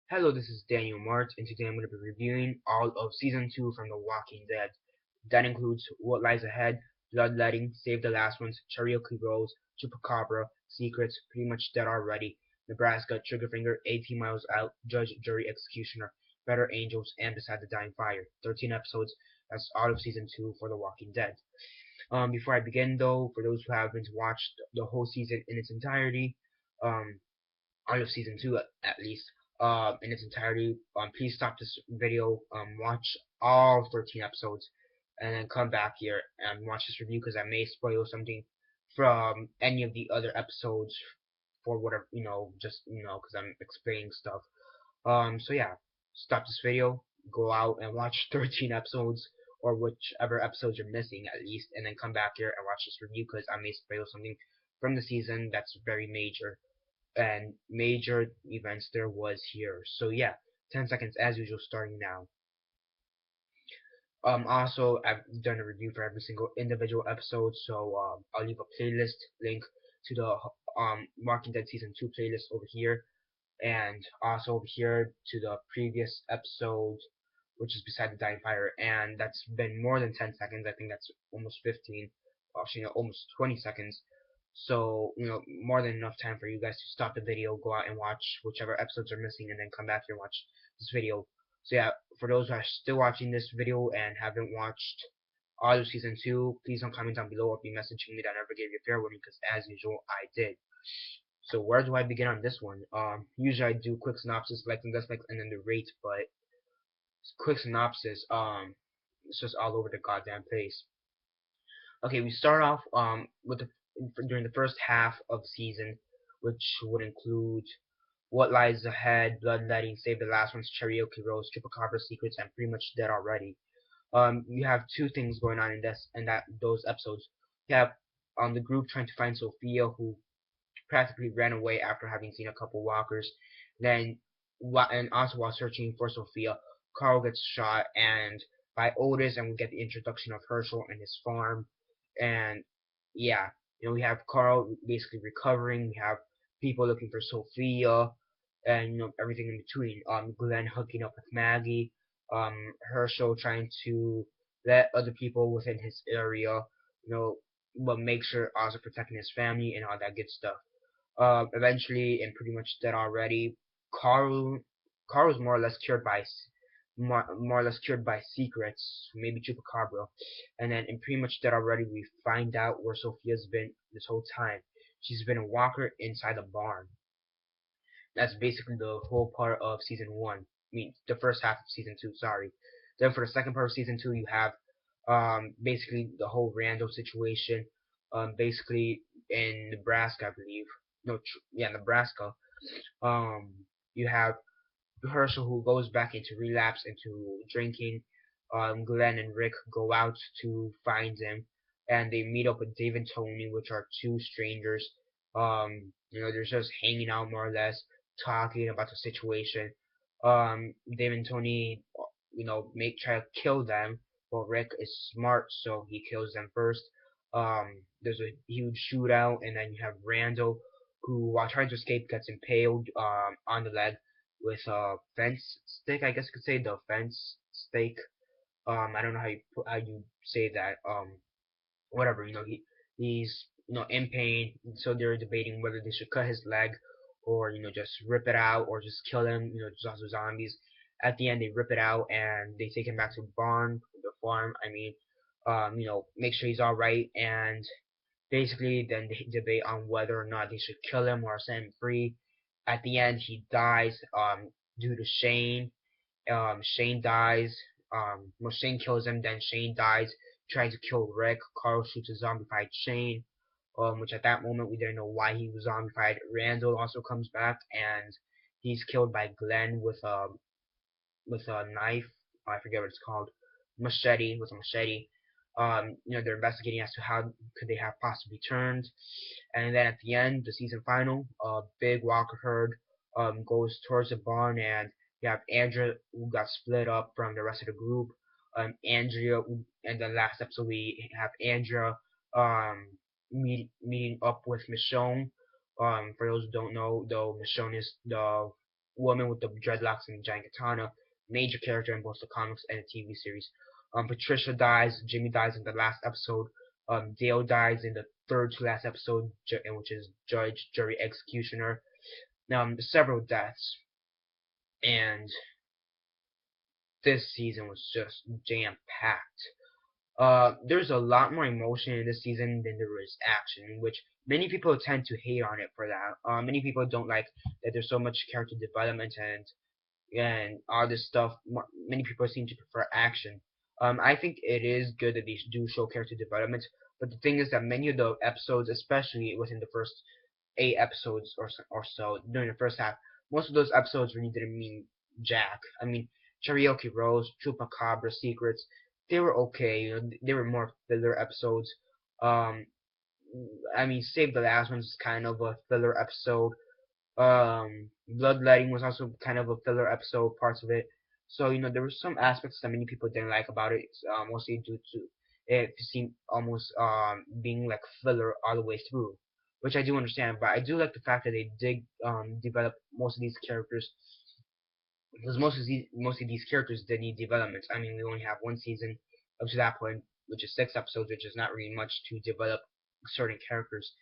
Hello, this is Daniel Mart, and today I'm going to be reviewing all of Season 2 from The Walking Dead. That includes What Lies Ahead, Bloodletting, Save the Last Ones, Cherokee Rose, Chupacabra, Secrets, Pretty Much Dead Already, Nebraska, Triggerfinger, 18 Miles Out, Judge, Jury, Executioner, Better Angels, and Beside the Dying Fire. 13 episodes, that's all of Season 2 for The Walking Dead. Before I begin though, for those who haven't watched the whole season in its entirety, um, all of season two at least, in its entirety. Please stop this video, watch all 13 episodes, and then come back here and watch this review because I may spoil something from any of the other episodes for whatever just because I'm explaining stuff. So yeah, stop this video, go out and watch 13 episodes or whichever episodes you're missing at least, and then come back here and watch this review because I may spoil something from the season that's very major and major events there was here. So yeah, 10 seconds as usual starting now. Also, I've done a review for every single individual episode, so I'll leave a playlist link to the Walking Dead Season 2 playlist over here, and also over here to the previous episode, which is Beside the Dying Fire, and that's been more than 10 seconds. I think that's almost 15, actually, almost 20 seconds. So, more than enough time for you guys to stop the video, go out and watch whichever episodes are missing, and then come back here and watch this video. So yeah, for those who are still watching this video and haven't watched all of Season 2, please don't comment down below or be messaging me that I never gave you a fair warning, because as usual, I did. So where do I begin on this one? Usually I do quick synopsis, likes and dislikes, and then the rate, but quick synopsis, it's just all over the goddamn place. Okay, we start off with during the first half of the season, which would include What Lies Ahead, Bloodletting, Save the Last Ones, Cherokee Rose, Chupacabra Secrets, and Pretty Much Dead Already. You have two things going on in those episodes. You have the group trying to find Sophia, who practically ran away after having seen a couple walkers. Then, and also while searching for Sophia, Carl gets shot and by Otis, and we get the introduction of Herschel and his farm. And yeah, we have Carl basically recovering. We have people looking for Sophia, and everything in between. Glenn hooking up with Maggie. Herschel trying to let other people within his area, but make sure also protecting his family and all that good stuff. Eventually, and pretty much dead already. Carl, Carl was more or less cured by more or less cured by secrets, maybe Chupacabra, and then in pretty much dead already, we find out where Sophia's been this whole time. She's been a walker inside a barn. That's basically the whole part of season one. I mean, the first half of season two. Sorry. Then for the second part of season two, you have basically the whole Randall situation. Basically in Nebraska, I believe. No, yeah, Nebraska. Um, you have Herschel who goes back into relapse, into drinking. Glenn and Rick go out to find him, and they meet up with Dave and Tony, which are two strangers. They're just hanging out more or less, talking about the situation. Dave and Tony, make try to kill them, but Rick is smart, so he kills them first. There's a huge shootout, and then you have Randall, who while trying to escape gets impaled on the leg with a fence stick. I guess you could say the fence stake. I don't know how you say that. Whatever. He's in pain, so they're debating whether they should cut his leg or just rip it out or just kill him. Just also zombies. At the end, they rip it out and they take him back to the farm. I mean, make sure he's all right, and basically then they debate on whether or not they should kill him or set him free. At the end, he dies due to Shane. Shane dies. Well, Shane kills him, then Shane dies trying to kill Rick. Carl shoots a zombified Shane, which at that moment we didn't know why he was zombified. Randall also comes back and he's killed by Glenn with a knife. I forget what it's called. Machete, with a machete. They're investigating as to how could they have possibly turned. And then at the end, the season final, a big walker herd goes towards the barn, and you have Andrea, who got split up from the rest of the group. Andrea, and the last episode we have Andrea meeting up with Michonne. For those who don't know, though, Michonne is the woman with the dreadlocks and the giant katana, major character in both the comics and the TV series. Patricia dies, Jimmy dies in the last episode, Dale dies in the third to last episode, which is Judge, Jury, Executioner. Several deaths, and this season was just jam-packed. There's a lot more emotion in this season than there is action, which many people tend to hate on it for that. Many people don't like that there's so much character development and all this stuff. Many people seem to prefer action. I think it is good that they do show character development, but the thing is that many of the episodes, especially within the first 8 episodes or so during the first half, most of those episodes really didn't mean jack. I mean, Cherokee Rose, Chupacabra, Secrets, they were okay. You know, they were more filler episodes. Um, I mean, Save the Last One's is kind of a filler episode. Bloodletting was also kind of a filler episode, parts of it. So, you know, there were some aspects that many people didn't like about it, mostly due to it seemed almost being like filler all the way through, which I do understand. But I do like the fact that they did develop most of these characters, because most of these characters did need development. I mean, we only have one season up to that point, which is 6 episodes, which is not really much to develop certain characters.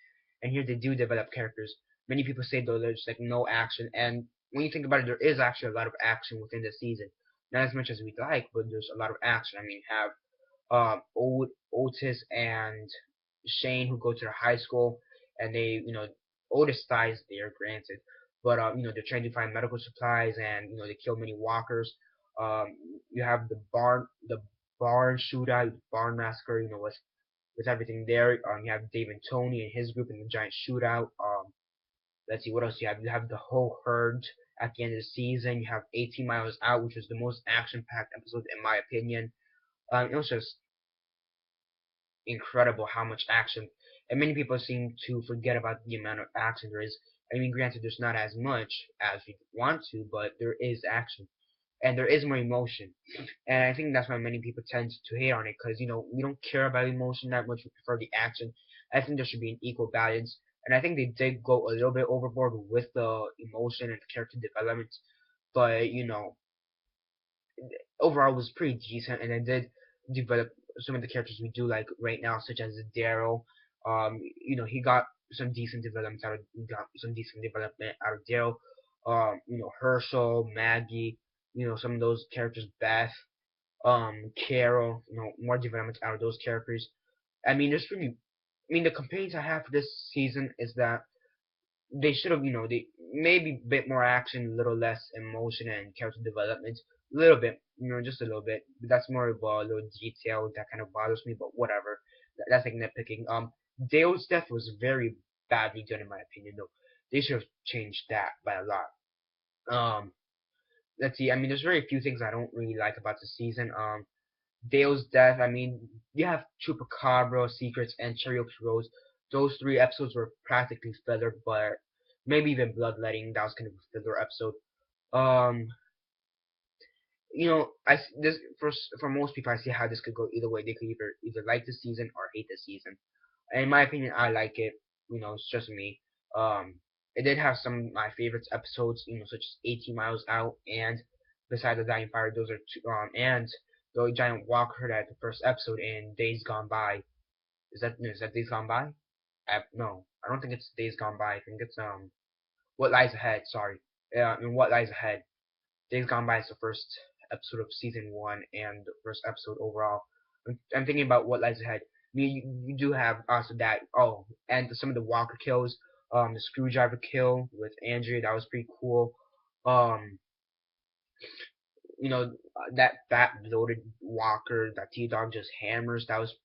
And here they do develop characters. Many people say though there's like no action, and when you think about it, there is actually a lot of action within the season. Not as much as we'd like, but there's a lot of action. I mean, you have Otis and Shane who go to the high school, and they, you know, Otis dies there, granted, but you know, they're trying to find medical supplies, and you know, they kill many walkers. Um, you have the barn shootout, barn massacre, you know, with everything there. You have Dave and Tony and his group in the giant shootout. Let's see what else you have. You have the whole herd at the end of the season. You have 18 Miles Out, which was the most action-packed episode in my opinion. It was just incredible how much action, and many people seem to forget about the amount of action there is. I mean, granted, there's not as much as we want to, but there is action, and there is more emotion, and I think that's why many people tend to hate on it, because you know, we don't care about emotion that much. We prefer the action. I think there should be an equal balance, and I think they did go a little bit overboard with the emotion and the character development, but you know, overall was pretty decent, and it did develop some of the characters we do like right now, such as Daryl. You know, he got some decent development out of Daryl. You know, Herschel, Maggie, you know, some of those characters, Beth, Carol, you know, more development out of those characters. I mean, the complaints I have for this season is that they should have, you know, they maybe a bit more action, a little less emotion and character development, a little bit, you know, just a little bit. But that's more of a little detail that kind of bothers me. But whatever, that's like nitpicking. Dale's death was very badly done in my opinion, though. They should have changed that by a lot. Let's see. I mean, there's very few things I don't really like about the season. Dale's death. I mean, you have Chupacabra, Secrets, and Cherokee Rose. Those 3 episodes were practically filler, but maybe even Bloodletting. That was kind of a filler episode. Um, you know, this for most people, I see how this could go either way. They could either like the season or hate the season. In my opinion, I like it. You know, it's just me. Um, it did have some of my favorites episodes. You know, such as 18 Miles Out and Beside the Dying Fire. Those are two. And the giant walker at the first episode in Days Gone By. Is that Days Gone By? No, I don't think it's Days Gone By. I think it's What Lies Ahead. Sorry, in What Lies Ahead. Days Gone By is the first episode of season 1 and the first episode overall. I'm thinking about What Lies Ahead. I mean, you do have also that. Oh, and some of the Walker kills. The screwdriver kill with Andrea, that was pretty cool. Um, you know, that fat bloated Walker that T-Dog just hammers. That was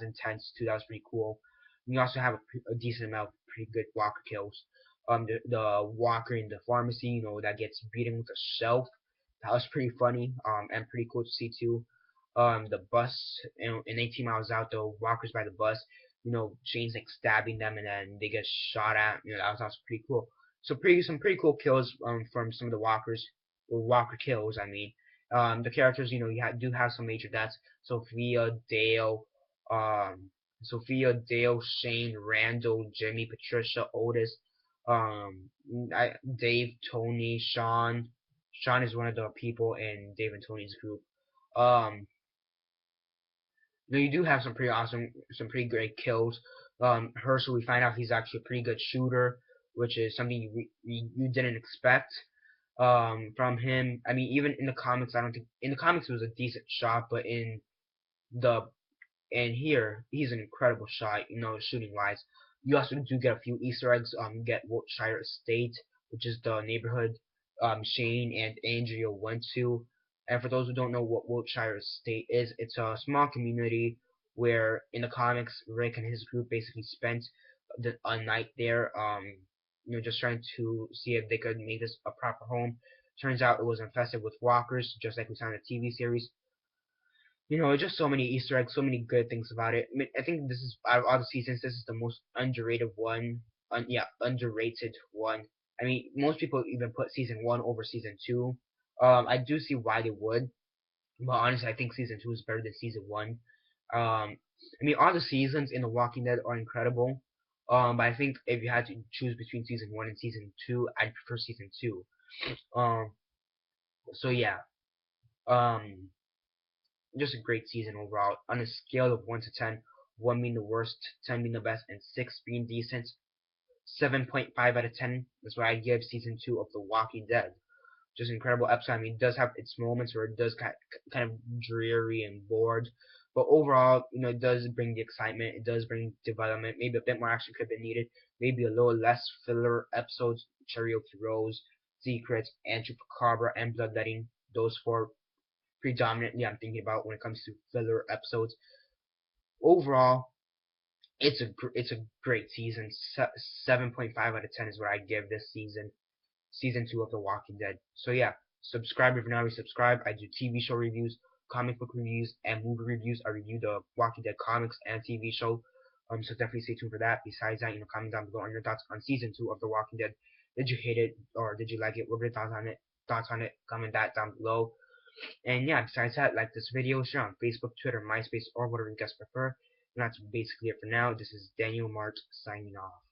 intense too. That was pretty cool. You also have a decent amount of pretty good Walker kills. The Walker in the pharmacy, you know, that gets beaten with a shelf. That was pretty funny. And pretty cool to see too. The bus in 18 Miles Out, the Walkers by the bus. You know, Shane's like stabbing them, and then they get shot at. You know, that was also pretty cool. So some pretty cool kills from some of the Walkers, or Walker kills. I mean, the characters, you know, do have some major deaths. Sophia, Dale, Shane, Randall, Jimmy, Patricia, Otis. Dave, Tony, Sean. Sean is one of the people in Dave and Tony's group. Um, you do have some pretty awesome, some pretty great kills. Herschel, we find out he's actually a pretty good shooter, which is something you didn't expect from him. I mean, even in the comics, I don't think in the comics it was a decent shot, but the here he's an incredible shot, shooting wise. You also do get a few Easter eggs. You get Wiltshire Estate, which is the neighborhood Shane and Andrea went to. And for those who don't know what Wiltshire Estate is, it's a small community where in the comics Rick and his group basically spent a night there, just trying to see if they could make this a proper home. Turns out it was infested with walkers, just like we saw in the TV series. Just so many Easter eggs, so many good things about it. I mean, I think this is out of all the seasons, this is the most underrated one. Yeah, underrated one. I mean, most people even put season one over season two. I do see why they would, but honestly, I think season two is better than season one. I mean, all the seasons in The Walking Dead are incredible. But I think if you had to choose between season one and season two, I'd prefer season two. Um, so yeah. Um, just a great season overall. On a scale of 1 to 10, 1 being the worst, 10 being the best, and 6 being decent, 7.5 out of 10 is what I give season 2 of The Walking Dead. Just an incredible episode. I mean, it does have its moments where it does kind of dreary and bored, but overall, it does bring the excitement. It does bring development. Maybe a bit more action could have been needed. Maybe a little less filler episodes. Cherokee Rose, Secrets, and Chupacabra, and Bloodletting. Those four predominantly I'm thinking about when it comes to filler episodes. Overall, it's a great season. 7.5 out of 10 is what I give this season 2 of The Walking Dead. So yeah, subscribe if you're not already subscribed. I do TV show reviews, comic book reviews, and movie reviews. I review the Walking Dead comics and TV show. So definitely stay tuned for that. Besides that, comment down below on your thoughts on season 2 of The Walking Dead. Did you hate it or did you like it? What were your thoughts on it? Comment that down below. And yeah, besides that, like this video, share on Facebook, Twitter, MySpace, or whatever you guys prefer. And that's basically it for now. This is Daniel Mart signing off.